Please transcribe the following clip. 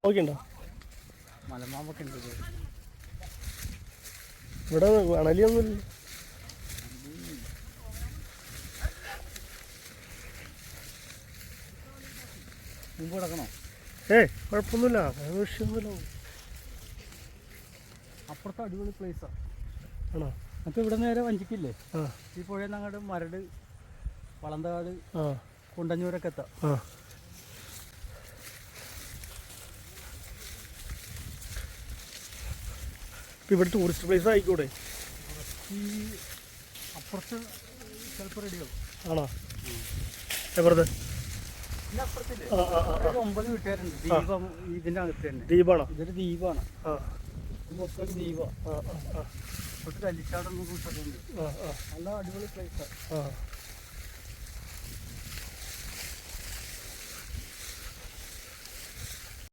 നോക്കിണ്ടോ മലമാവൊക്കെ ഉണ്ട് ഇവിടെ അണലിയൊന്നുമില്ല. മുമ്പ് കിടക്കണോ? കുഴപ്പമൊന്നുമില്ല, വിഷയമൊന്നുമില്ല. അപ്പുറത്തെ അടിപൊളി പ്ലേസാണ്. ആണോ? നമുക്ക് ഇവിടെ നേരെ വഞ്ചിക്കില്ലേ, ഈ പുഴയിൽ നിന്ന് അങ്ങോട്ട് മരട്, വളന്തകാട്, കുണ്ടഞ്ഞൂരൊക്കെ എത്താം. ഇവിടെ ടൂറിസ്റ്റ് പ്ലേസ് ആയിക്കൂടെ? ഈ അപ്പുറത്ത് ചിലപ്പോൾ റെഡിയാവും. ആണോ? എപ്പുറത്ത്? 9 വീട്ടുകാരുണ്ട്. ദീപം ഇതിൻ്റെ അകത്ത് തന്നെ. ദ്വീപാണോ? ഇതൊരു ദ്വീപാണ്. മൊത്തം ദ്വീപാണ്. കുറച്ച് കല്ലിച്ചാടൊന്നും കൂട്ടുന്നുണ്ട്. നല്ല അടിപൊളി പ്ലേസാണ്.